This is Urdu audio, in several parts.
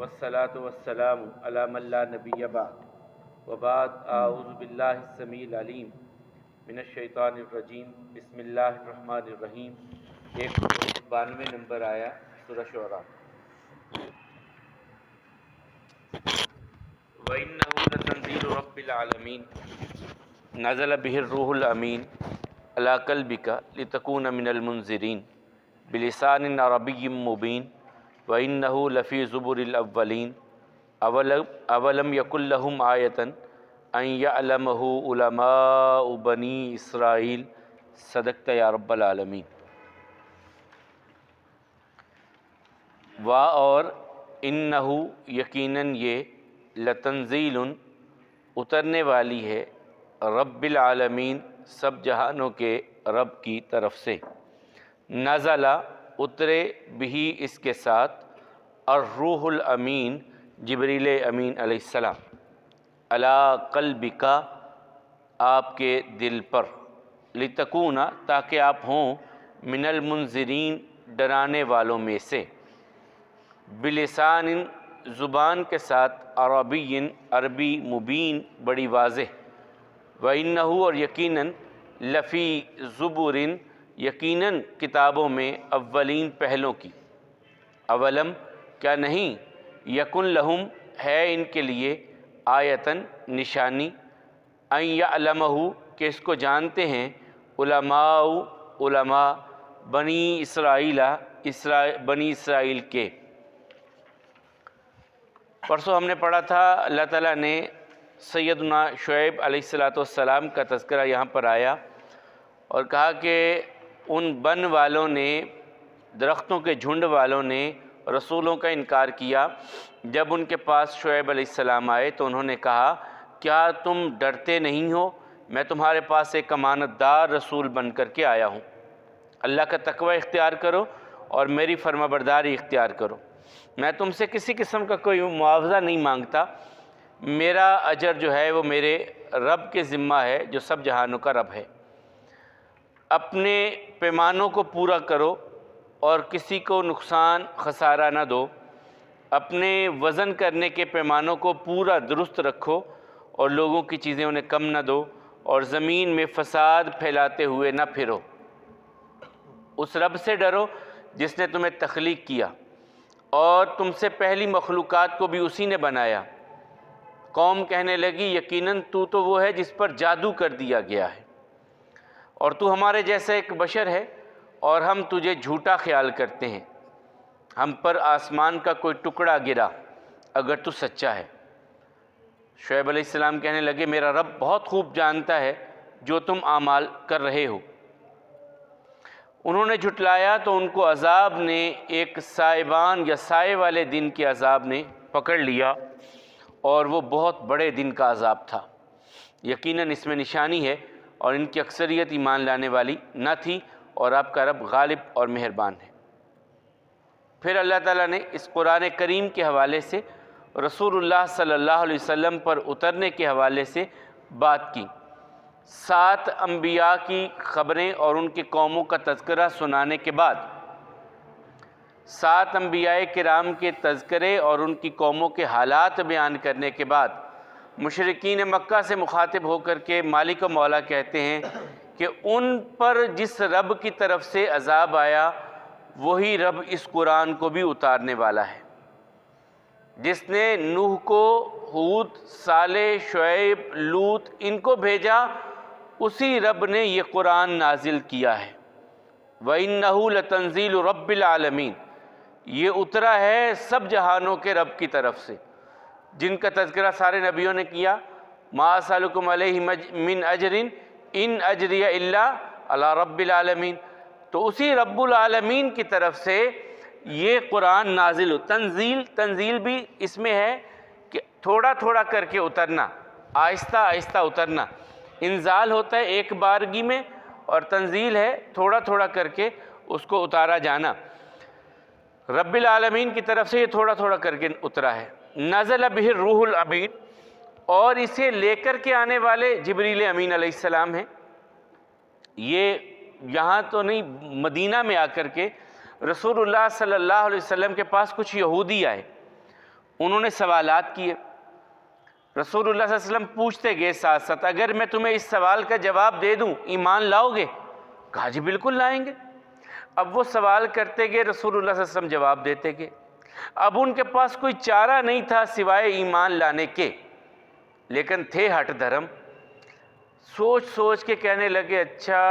والصلاة والسلام علی من لا نبی بعد وبعد اعوذ باللہ السمیع العلیم من الشیطان الرجیم بسم اللہ الرحمن الرحیم 192 نمبر آیا سورہ شعراء۔ وَإِنَّهُ لَتَنزِيلُ رَبِّ الْعَالَمِينَ نَزَلَ بِهِ الرُّوحُ الْأَمِينُ عَلَى قَلْبِكَ لِتَكُونَ مِنَ الْمُنذِرِينَ بِلِسَانٍ عَرَبِيٍّ مُبِينٍ وَإِنَّهُ لَفِي زُبُرِ الْأَوَّلِينَ أَوَلَمْ يَكُنْ لَهُمْ آيَةً أَنْ يَعْلَمَهُ عُلَمَاءُ بَنِي إِسْرَائِيلَ صدقت یا رب العالمین۔ اور انہو یقیناً یہ لتنزیل اترنے والی ہے رب العالمین سب جہانوں کے رب کی طرف سے، نزل اترے بھی اس کے ساتھ الروح الامین جبریل امین علیہ السلام، علی قلبک آپ کے دل پر، لتکون تاکہ آپ ہوں من المنذرین ڈرانے والوں میں سے، بلسان زبان کے ساتھ عربی عربی مبین بڑی واضح، وَإِنَّهُ اور یقیناً لفی زبر یقیناً کتابوں میں اولین پہلوں کی، اولم کیا نہیں، یکن لہم ہے ان کے لیے آیتن نشانی، ان یعلمہ کہ اس کو جانتے ہیں علماء بنی اسرائیل بنی اسرائیل کے۔ پرسوں ہم نے پڑھا تھا اللہ تعالیٰ نے سیدنا شعیب علیہ السلام کا تذکرہ یہاں پر آیا اور کہا کہ ان بن والوں نے، درختوں کے جھنڈ والوں نے رسولوں کا انکار کیا۔ جب ان کے پاس شعیب علیہ السلام آئے تو انہوں نے کہا کیا تم ڈرتے نہیں ہو، میں تمہارے پاس ایک امانت دار رسول بن کر کے آیا ہوں، اللہ کا تقوی اختیار کرو اور میری فرما برداری اختیار کرو، میں تم سے کسی قسم کا کوئی معاوضہ نہیں مانگتا، میرا اجر جو ہے وہ میرے رب کے ذمہ ہے جو سب جہانوں کا رب ہے، اپنے پیمانوں کو پورا کرو اور کسی کو نقصان خسارہ نہ دو، اپنے وزن کرنے کے پیمانوں کو پورا درست رکھو اور لوگوں کی چیزیں انہیں کم نہ دو، اور زمین میں فساد پھیلاتے ہوئے نہ پھرو، اس رب سے ڈرو جس نے تمہیں تخلیق کیا اور تم سے پہلی مخلوقات کو بھی اسی نے بنایا۔ قوم کہنے لگی یقیناً تو وہ ہے جس پر جادو کر دیا گیا ہے، اور تو ہمارے جیسا ایک بشر ہے اور ہم تجھے جھوٹا خیال کرتے ہیں، ہم پر آسمان کا کوئی ٹکڑا گرا اگر تو سچا ہے۔ شعیب علیہ السلام کہنے لگے میرا رب بہت خوب جانتا ہے جو تم اعمال کر رہے ہو۔ انہوں نے جھٹلایا تو ان کو عذاب نے، ایک سائبان یا سائے والے دن کے عذاب نے پکڑ لیا، اور وہ بہت بڑے دن کا عذاب تھا۔ یقیناً اس میں نشانی ہے اور ان کی اکثریت ایمان لانے والی نہ تھی، اور آپ کا رب غالب اور مہربان ہے۔ پھر اللہ تعالیٰ نے اس قرآن کریم کے حوالے سے رسول اللہ صلی اللہ علیہ وسلم پر اترنے کے حوالے سے بات کی، 7 انبیاء کی خبریں اور ان کی قوموں کا تذکرہ سنانے کے بعد، 7 انبیاء کرام کے تذکرے اور ان کی قوموں کے حالات بیان کرنے کے بعد، مشرکین مکہ سے مخاطب ہو کر کے مالک و مولا کہتے ہیں کہ ان پر جس رب کی طرف سے عذاب آیا وہی رب اس قرآن کو بھی اتارنے والا ہے، جس نے نوح کو، ہود، صالح، شعیب، لوط ان کو بھیجا، اسی رب نے یہ قرآن نازل کیا ہے۔ وَإِنَّهُ لَتَنزِيلُ رَبِّ الْعَالَمِينَ یہ اترا ہے سب جہانوں کے رب کی طرف سے، جن کا تذکرہ سارے نبیوں نے کیا، مَا أَسْأَلُكُمْ عَلَيْهِ مِنْ أَجْرٍ إِنْ أَجْرِيَ إِلَّا عَلَى رَبِّ الْعَالَمِينَ، تو اسی رب العالمین کی طرف سے یہ قرآن نازل ہو۔ تنزیل بھی اس میں ہے کہ تھوڑا تھوڑا کر کے اترنا، آہستہ آہستہ اترنا، انزال ہوتا ہے ایک بارگی میں، اور تنزیل ہے تھوڑا تھوڑا کر کے اس کو اتارا جانا۔ رب العالمین کی طرف سے یہ تھوڑا تھوڑا کر کے اترا ہے۔ نزل بہ الروح الامین، اور اسے لے کر کے آنے والے جبریل امین علیہ السلام ہیں۔ یہ یہاں تو نہیں، مدینہ میں آ کر کے رسول اللہ صلی اللہ علیہ وسلم کے پاس کچھ یہودی آئے، انہوں نے سوالات کیے، رسول اللہ صلی اللہ علیہ وسلم پوچھتے گئے ساتھ ساتھ، اگر میں تمہیں اس سوال کا جواب دے دوں ایمان لاؤ گے؟ کہا جی بالکل لائیں گے۔ اب وہ سوال کرتے گئے، رسول اللہ صلی اللہ علیہ وسلم جواب دیتے گئے۔ اب ان کے پاس کوئی چارہ نہیں تھا سوائے ایمان لانے کے، لیکن تھے ہٹ دھرم۔ سوچ سوچ کے کہنے لگے، اچھا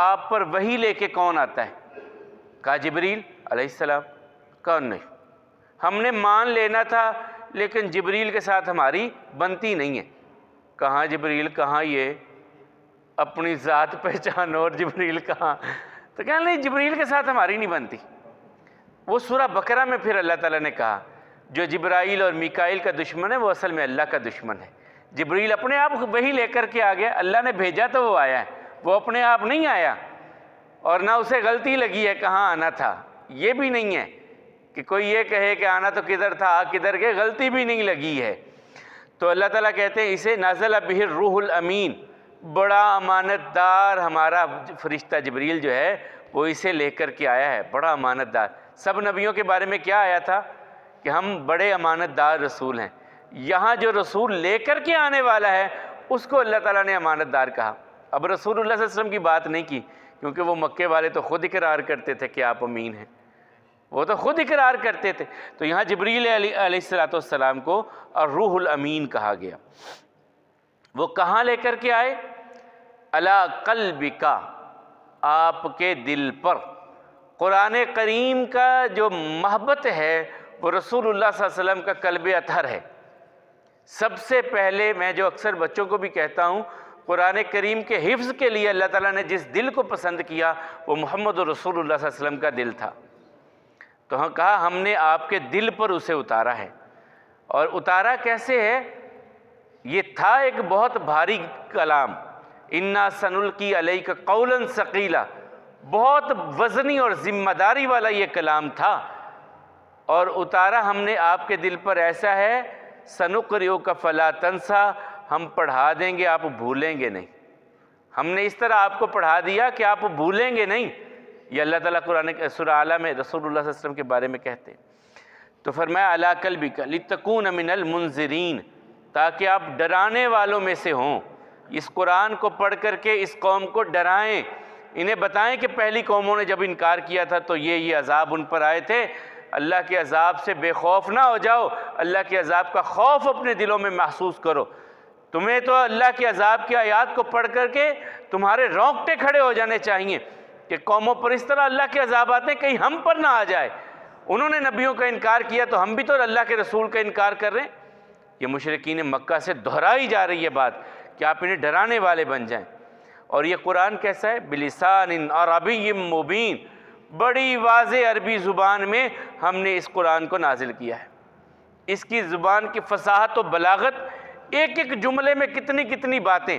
آپ پر وحی لے کے کون آتا ہے؟ کہا جبریل علیہ السلام۔ کہا نہیں، ہم نے مان لینا تھا لیکن جبریل کے ساتھ ہماری بنتی نہیں ہے۔ کہاں جبریل، کہاں یہ اپنی ذات پہچان اور جبریل کہاں؟ تو کہنے نہیں جبریل کے ساتھ ہماری نہیں بنتی۔ وہ سورہ بقرہ میں پھر اللہ تعالیٰ نے کہا جو جبرائیل اور میکائیل کا دشمن ہے وہ اصل میں اللہ کا دشمن ہے۔ جبریل اپنے آپ وہی لے کر کے آ گیا، اللہ نے بھیجا تو وہ آیا ہے، وہ اپنے آپ نہیں آیا، اور نہ اسے غلطی لگی ہے کہاں آنا تھا۔ یہ بھی نہیں ہے کہ کوئی یہ کہے کہ آنا تو کدھر تھا، کدھر کے، غلطی بھی نہیں لگی ہے۔ تو اللہ تعالیٰ کہتے ہیں اسے نازل بہ الروح الامین، بڑا امانت دار ہمارا فرشتہ جبریل جو ہے وہ اسے لے کر کے آیا ہے، بڑا امانت دار۔ سب نبیوں کے بارے میں کیا آیا تھا کہ ہم بڑے امانت دار رسول ہیں، یہاں جو رسول لے کر کے آنے والا ہے اس کو اللہ تعالیٰ نے امانت دار کہا۔ اب رسول اللہ صلی اللہ علیہ وسلم کی بات نہیں کی، کیونکہ وہ مکے والے تو خود اقرار کرتے تھے کہ آپ امین ہیں، وہ تو خود اقرار کرتے تھے۔ تو یہاں جبریل علیہ السلام کو الروح الامین کہا گیا۔ وہ کہاں لے کر کے آئے؟ علی قلبک، آپ کے دل پر۔ قرآن کریم کا جو محبت ہے وہ رسول اللہ صلی اللہ علیہ وسلم کا قلب اطہر ہے۔ سب سے پہلے میں جو اکثر بچوں کو بھی کہتا ہوں، قرآن کریم کے حفظ کے لیے اللہ تعالیٰ نے جس دل کو پسند کیا وہ محمد رسول اللہ صلی اللہ علیہ وسلم کا دل تھا۔ تو کہا ہم نے آپ کے دل پر اسے اتارا ہے۔ اور اتارا کیسے ہے؟ یہ تھا ایک بہت بھاری کلام، انا سنلقی علیک قولا ثقیلا، بہت وزنی اور ذمہ داری والا یہ کلام تھا، اور اتارا ہم نے آپ کے دل پر ایسا ہے سنقرئک فلا تنسا، ہم پڑھا دیں گے آپ بھولیں گے نہیں۔ ہم نے اس طرح آپ کو پڑھا دیا کہ آپ بھولیں گے نہیں۔ یہ اللہ تعالیٰ قرآن سورہ اعلیٰ میں رسول اللہ صلی اللہ علیہ وسلم کے بارے میں کہتے ہیں۔ تو فرمایا علی قلبک لتکون من المنذرین، تاکہ آپ ڈرانے والوں میں سے ہوں۔ اس قرآن کو پڑھ کر کے اس قوم کو ڈرائیں، انہیں بتائیں کہ پہلی قوموں نے جب انکار کیا تھا تو یہ عذاب ان پر آئے تھے، اللہ کے عذاب سے بے خوف نہ ہو جاؤ، اللہ کے عذاب کا خوف اپنے دلوں میں محسوس کرو۔ تمہیں تو اللہ کے عذاب کی آیات کو پڑھ کر کے تمہارے رونگٹے کھڑے ہو جانے چاہیے کہ قوموں پر اس طرح اللہ کے عذاب آتے ہیں، کہیں ہم پر نہ آ جائے۔ انہوں نے نبیوں کا انکار کیا تو ہم بھی تو اللہ کے رسول کا انکار کر رہے ہیں۔ یہ مشرکین مکہ سے دہرائی جا رہی ہے بات کہ آپ انہیں ڈرانے والے بن جائیں۔ اور یہ قرآن کیسا ہے؟ بلسان عربی مبین، بڑی واضح عربی زبان میں ہم نے اس قرآن کو نازل کیا ہے۔ اس کی زبان کی فصاحت و بلاغت، ایک ایک جملے میں کتنی کتنی باتیں،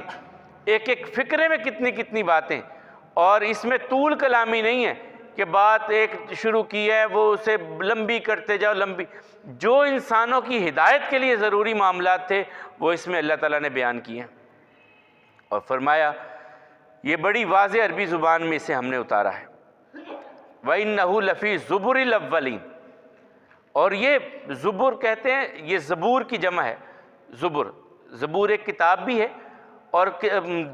ایک ایک فقرے میں کتنی کتنی باتیں، اور اس میں طول کلامی نہیں ہے کہ بات ایک شروع کی ہے وہ اسے لمبی کرتے جاؤ لمبی۔ جو انسانوں کی ہدایت کے لیے ضروری معاملات تھے وہ اس میں اللہ تعالیٰ نے بیان کیے ہیں، اور فرمایا یہ بڑی واضح عربی زبان میں اسے ہم نے اتارا ہے۔ وَإِنَّهُ لَفِي زُبُرِ الْأَوَّلِينَ، اور یہ زبور کہتے ہیں، یہ زبور کی جمع ہے۔ زبور ایک کتاب بھی ہے، اور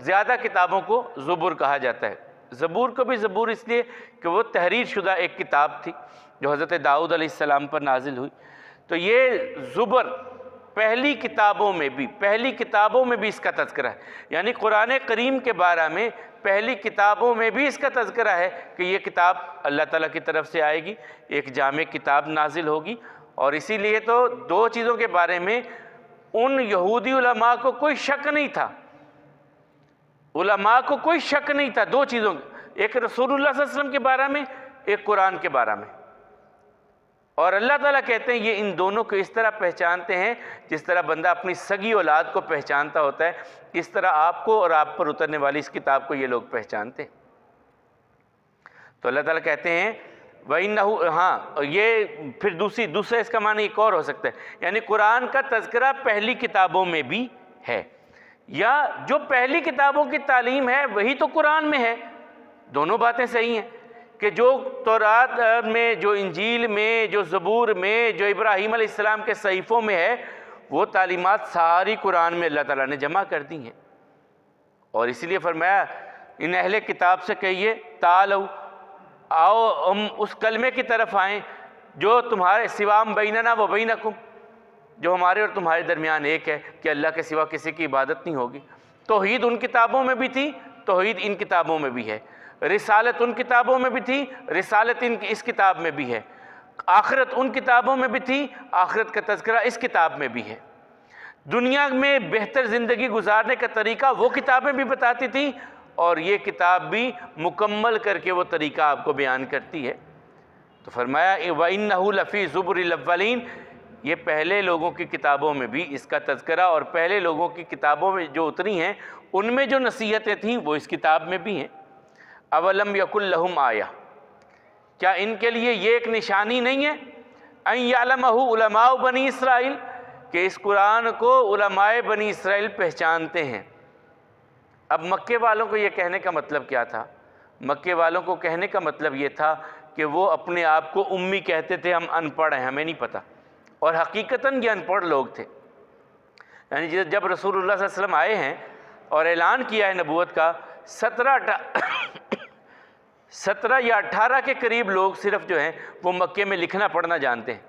زیادہ کتابوں کو زبور کہا جاتا ہے۔ زبور کو بھی زبور اس لیے کہ وہ تحریر شدہ ایک کتاب تھی جو حضرت داؤد علیہ السلام پر نازل ہوئی۔ تو یہ زبر پہلی کتابوں میں بھی اس کا تذکرہ ہے، یعنی قرآن کریم کے بارے میں پہلی کتابوں میں بھی اس کا تذکرہ ہے کہ یہ کتاب اللہ تعالیٰ کی طرف سے آئے گی، ایک جامع کتاب نازل ہوگی۔ اور اسی لیے تو دو چیزوں کے بارے میں ان یہودی علماء کو کوئی شک نہیں تھا، علماء کو کوئی شک نہیں تھا، دو چیزوں، ایک رسول اللہ صلی اللہ علیہ وسلم کے بارے میں، ایک قرآن کے بارے میں۔ اور اللہ تعالیٰ کہتے ہیں یہ ان دونوں کو اس طرح پہچانتے ہیں جس طرح بندہ اپنی سگی اولاد کو پہچانتا ہوتا ہے، اس طرح آپ کو اور آپ پر اترنے والی اس کتاب کو یہ لوگ پہچانتے ہیں۔ تو اللہ تعالیٰ کہتے ہیں وَإِنَّهُ، ہاں یہ پھر دوسرا اس کا معنی ایک اور ہو سکتا ہے، یعنی قرآن کا تذکرہ پہلی کتابوں میں بھی ہے، یا جو پہلی کتابوں کی تعلیم ہے وہی تو قرآن میں ہے۔ دونوں باتیں صحیح ہیں کہ جو تورات میں، جو انجیل میں، جو زبور میں، جو ابراہیم علیہ السلام کے صحیفوں میں ہے، وہ تعلیمات ساری قرآن میں اللہ تعالیٰ نے جمع کر دی ہیں۔ اور اسی لیے فرمایا ان اہل کتاب سے کہیے تعالو، آؤ ہم اس کلمے کی طرف آئیں جو تمہارے سوام بیننا و بینکم، جو ہمارے اور تمہارے درمیان ایک ہے کہ اللہ کے سوا کسی کی عبادت نہیں ہوگی۔ توحید ان کتابوں میں بھی تھی، توحید ان کتابوں میں بھی ہے۔ رسالت ان کتابوں میں بھی تھی، رسالت اس کتاب میں بھی ہے۔ آخرت ان کتابوں میں بھی تھی، آخرت کا تذکرہ اس کتاب میں بھی ہے۔ دنیا میں بہتر زندگی گزارنے کا طریقہ وہ کتابیں بھی بتاتی تھیں، اور یہ کتاب بھی مکمل کر کے وہ طریقہ آپ کو بیان کرتی ہے۔ تو فرمایا وَإِنَّهُ لَفِي زُبُرِ الْأَوَّلِينَ، یہ پہلے لوگوں کی کتابوں میں بھی اس کا تذکرہ، اور پہلے لوگوں کی کتابوں میں جو اتری ہیں ان میں جو نصیحتیں تھیں وہ اس کتاب میں بھی ہیں۔ اولم یکن لہم آیہ، کیا ان کے لیے یہ ایک نشانی نہیں ہے؟ ان یعلمہ علماء بنی اسرائیل، کہ اس قرآن کو علماء بنی اسرائیل پہچانتے ہیں۔ اب مکے والوں کو یہ کہنے کا مطلب کیا تھا؟ مکے والوں کو کہنے کا مطلب یہ تھا کہ وہ اپنے آپ کو امی کہتے تھے، ہم ان پڑھ ہیں، ہمیں نہیں پتہ، اور حقیقتاً یہ ان پڑھ لوگ تھے۔ یعنی جب رسول اللہ صلی اللہ علیہ وسلم آئے ہیں اور اعلان کیا ہے نبوت کا، 17 یا 18 کے قریب لوگ صرف جو ہیں وہ مکے میں لکھنا پڑھنا جانتے ہیں۔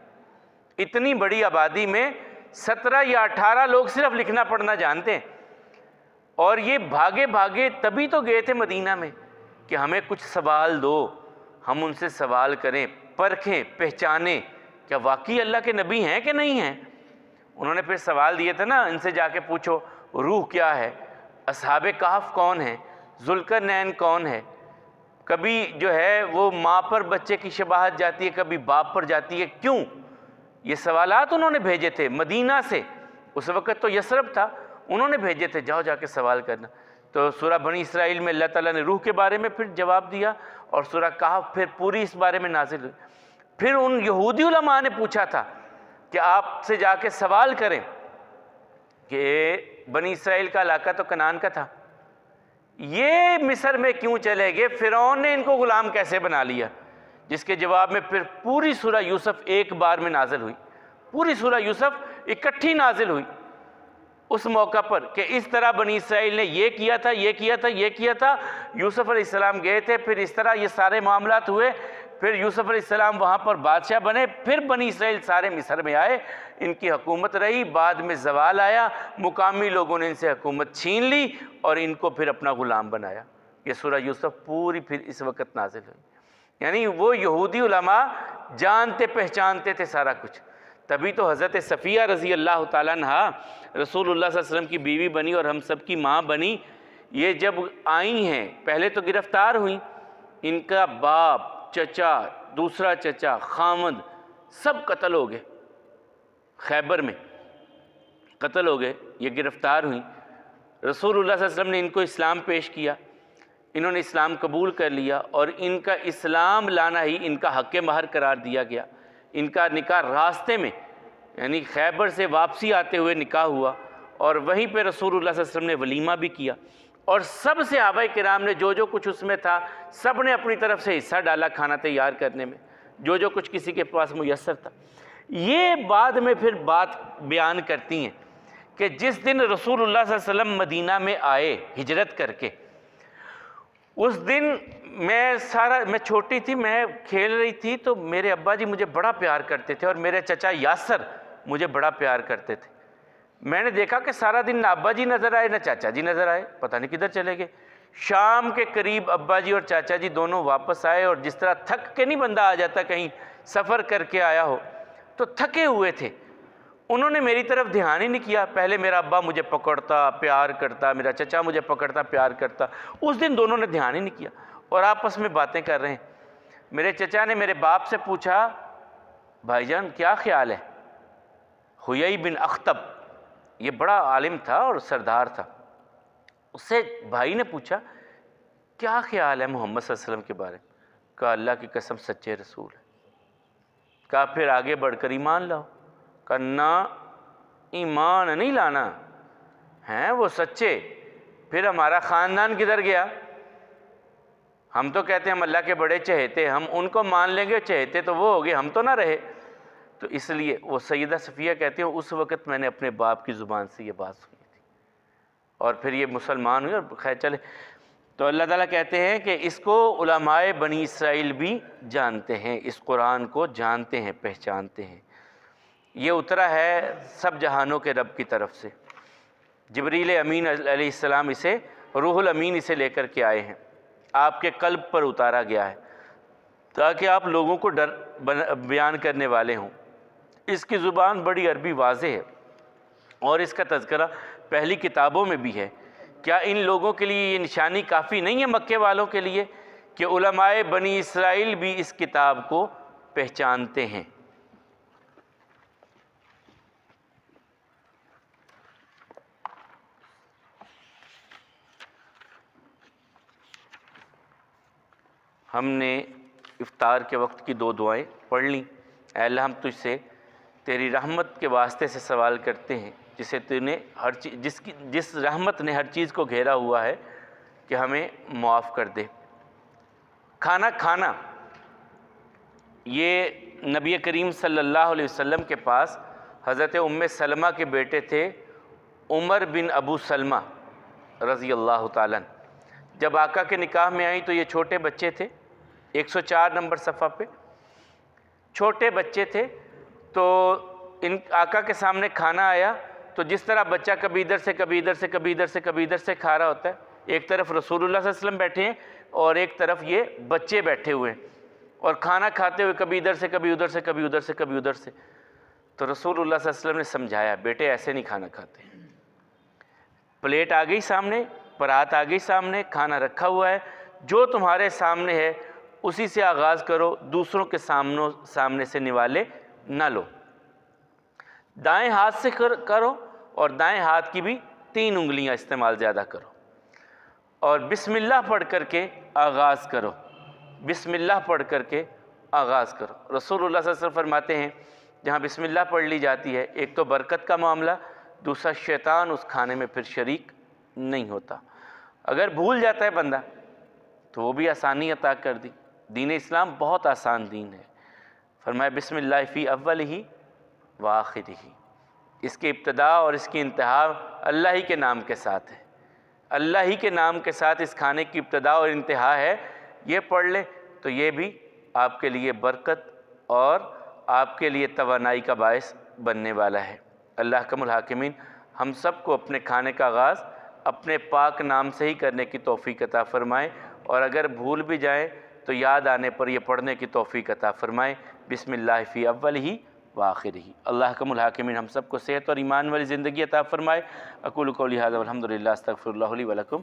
اتنی بڑی آبادی میں 17 یا 18 لوگ صرف لکھنا پڑھنا جانتے ہیں، اور یہ بھاگے بھاگے تبھی تو گئے تھے مدینہ میں کہ ہمیں کچھ سوال دو، ہم ان سے سوال کریں، پرکھیں، پہچانیں کیا واقعی اللہ کے نبی ہیں کہ نہیں ہیں۔ انہوں نے پھر سوال دیے تھے نا، ان سے جا کے پوچھو روح کیا ہے، اصحاب کہف کون ہیں، ذوالقرنین کون ہے۔ کبھی جو ہے وہ ماں پر بچے کی شباہت جاتی ہے، کبھی باپ پر جاتی ہے، کیوں؟ یہ سوالات انہوں نے بھیجے تھے مدینہ سے، اس وقت تو یثرب تھا، انہوں نے بھیجے تھے جاؤ جا کے سوال کرنا۔ تو سورہ بنی اسرائیل میں اللہ تعالیٰ نے روح کے بارے میں پھر جواب دیا، اور سورہ کہف پھر پوری اس بارے میں نازل ہوئی۔ پھر ان یہودی علماء نے پوچھا تھا کہ آپ سے جا کے سوال کریں کہ بنی اسرائیل کا علاقہ تو کنعان کا تھا، یہ مصر میں کیوں چلے گئے، فرعون نے ان کو غلام کیسے بنا لیا؟ جس کے جواب میں پھر پوری سورہ یوسف ایک بار میں نازل ہوئی، پوری سورہ یوسف اکٹھی نازل ہوئی اس موقع پر کہ اس طرح بنی اسرائیل نے یہ کیا تھا، یہ کیا تھا، یہ کیا تھا۔ یوسف علیہ السلام گئے تھے، پھر اس طرح یہ سارے معاملات ہوئے، پھر یوسف علیہ السلام وہاں پر بادشاہ بنے، پھر بنی اسرائیل سارے مصر میں آئے، ان کی حکومت رہی، بعد میں زوال آیا، مقامی لوگوں نے ان سے حکومت چھین لی اور ان کو پھر اپنا غلام بنایا۔ یہ سورہ یوسف پوری پھر اس وقت نازل ہوئی۔ یعنی وہ یہودی علماء جانتے پہچانتے تھے سارا کچھ، تبھی تو حضرت صفیہ رضی اللہ تعالیٰ عنہا رسول اللہ صلی اللہ علیہ وسلم کی بیوی بنی اور ہم سب کی ماں بنی۔ یہ جب آئی ہیں پہلے تو گرفتار ہوئیں، ان کا باپ، چچا، دوسرا چچا، خامد سب قتل ہو گئے، خیبر میں قتل ہو گئے، یہ گرفتار ہوئیں۔ رسول اللہ صلی اللہ علیہ وسلم نے ان کو اسلام پیش کیا، انہوں نے اسلام قبول کر لیا، اور ان کا اسلام لانا ہی ان کا حق مہر قرار دیا گیا۔ ان کا نکاح راستے میں یعنی خیبر سے واپسی آتے ہوئے نکاح ہوا، اور وہیں پہ رسول اللہ صلی اللہ علیہ وسلم نے ولیمہ بھی کیا، اور سب صحابہ کرام نے جو کچھ اس میں تھا سب نے اپنی طرف سے حصہ ڈالا کھانا تیار کرنے میں، جو کچھ کسی کے پاس میسر تھا۔ یہ بعد میں پھر بات بیان کرتی ہیں کہ جس دن رسول اللہ صلی اللہ علیہ وسلم مدینہ میں آئے ہجرت کر کے، اس دن میں چھوٹی تھی، میں کھیل رہی تھی، تو میرے ابا جی مجھے بڑا پیار کرتے تھے، اور میرے چچا یاسر مجھے بڑا پیار کرتے تھے۔ میں نے دیکھا کہ سارا دن نہ ابا جی نظر آئے نہ چاچا جی نظر آئے، پتہ نہیں کدھر چلے گئے۔ شام کے قریب ابا جی اور چاچا جی دونوں واپس آئے، اور جس طرح تھک کے نہیں بندہ آ جاتا کہیں سفر کر کے آیا ہو، تو تھکے ہوئے تھے، انہوں نے میری طرف دھیان ہی نہیں کیا۔ پہلے میرا ابا مجھے پکڑتا پیار کرتا، میرا چچا مجھے پکڑتا پیار کرتا، اس دن دونوں نے دھیان ہی نہیں کیا اور آپس میں باتیں کر رہے ہیں۔ میرے چچا نے میرے باپ سے پوچھا، بھائی جان کیا خیال ہے؟ حیی بن اخطب، یہ بڑا عالم تھا اور سردار تھا، اس سے بھائی نے پوچھا کیا خیال ہے محمد صلی اللہ علیہ وسلم کے بارے میں؟ کہا اللہ کی قسم سچے رسول ہے۔ کہا پھر آگے بڑھ کر ایمان لاؤ۔ کہا نہ، ایمان نہیں لانا، ہیں وہ سچے، پھر ہمارا خاندان کدھر گیا؟ ہم تو کہتے ہیں ہم اللہ کے بڑے چہیتے، ہم ان کو مان لیں گے، چہیتے تو وہ ہو گئے، ہم تو نہ رہے۔ تو اس لیے وہ سیدہ صفیہ کہتی ہیں اس وقت میں نے اپنے باپ کی زبان سے یہ بات سنی تھی، اور پھر یہ مسلمان ہوئی، اور خیر چلے۔ تو اللہ تعالیٰ کہتے ہیں کہ اس کو علماء بنی اسرائیل بھی جانتے ہیں، اس قرآن کو جانتے ہیں، پہچانتے ہیں۔ یہ اترا ہے سب جہانوں کے رب کی طرف سے، جبریل امین علیہ السلام اسے، روح الامین اسے لے کر کے آئے ہیں، آپ کے قلب پر اتارا گیا ہے تاکہ آپ لوگوں کو ڈر بیان کرنے والے ہوں۔ اس کی زبان بڑی عربی واضح ہے، اور اس کا تذکرہ پہلی کتابوں میں بھی ہے۔ کیا ان لوگوں کے لیے یہ نشانی کافی نہیں ہے مکے والوں کے لیے کہ علماء بنی اسرائیل بھی اس کتاب کو پہچانتے ہیں؟ ہم نے افطار کے وقت کی 2 دعائیں پڑھ لیں۔ اے اللہ، ہم تجھ سے تیری رحمت کے واسطے سے سوال کرتے ہیں، جسے تو نے جس رحمت نے ہر چیز کو گھیرا ہوا ہے، کہ ہمیں معاف کر دے۔ کھانا کھانا، یہ نبی کریم صلی اللہ علیہ وسلم کے پاس حضرت ام سلمہ کے بیٹے تھے، عمر بن ابو سلمہ رضی اللہ تعالیٰ عنہ۔ جب آقا کے نکاح میں آئیں تو یہ چھوٹے بچے تھے، 104 نمبر صفحہ پہ چھوٹے بچے تھے۔ تو ان آقا کے سامنے کھانا آیا تو جس طرح بچہ کبھی ادھر سے کبھی ادھر سے کبھی ادھر سے کبھی ادھر سے کھا رہا ہوتا ہے، ایک طرف رسول اللہ صلی اللہ علیہ وسلم بیٹھے ہیں اور ایک طرف یہ بچے بیٹھے ہوئے ہیں، اور کھانا کھاتے ہوئے کبھی ادھر سے کبھی ادھر سے کبھی ادھر سے کبھی ادھر سے۔ تو رسول اللہ صلی اللہ علیہ وسلم نے سمجھایا، بیٹے ایسے نہیں کھانا کھاتے۔ پلیٹ آ گئی سامنے، پرات آ گئی سامنے، کھانا رکھا ہوا ہے، جو تمہارے سامنے ہے اسی سے آغاز کرو، دوسروں کے سامنے سے نوالے نہ لو۔ دائیں ہاتھ سے کرو، اور دائیں ہاتھ کی بھی 3 انگلیاں استعمال زیادہ کرو، اور بسم اللہ پڑھ کر کے آغاز کرو، بسم اللہ پڑھ کر کے آغاز کرو۔ رسول اللہ صلی اللہ علیہ وسلم فرماتے ہیں جہاں بسم اللہ پڑھ لی جاتی ہے، ایک تو برکت کا معاملہ، دوسرا شیطان اس کھانے میں پھر شریک نہیں ہوتا۔ اگر بھول جاتا ہے بندہ تو وہ بھی آسانی عطا کر دی۔ دین اسلام بہت آسان دین ہے۔ فرمایا بسم اللہ فی اولہ و آخرہ، اس کی ابتدا اور اس کی انتہا اللہ ہی کے نام کے ساتھ ہے، اللہ ہی کے نام کے ساتھ اس کھانے کی ابتدا اور انتہا ہے۔ یہ پڑھ لے تو یہ بھی آپ کے لیے برکت اور آپ کے لیے توانائی کا باعث بننے والا ہے۔ اللہ احکم الحاکمین ہم سب کو اپنے کھانے کا آغاز اپنے پاک نام سے ہی کرنے کی توفیق عطا فرمائے، اور اگر بھول بھی جائیں تو یاد آنے پر یہ پڑھنے کی توفیق عطا فرمائے۔ بسم اللہ فی اولہ و آخرہ۔ اللہ احکم الحاکمین ہم سب کو صحت اور ایمان والی زندگی عطا فرمائے۔ اقول قولی ھذا والحمد للہ، استغفر اللہ لی و لکم۔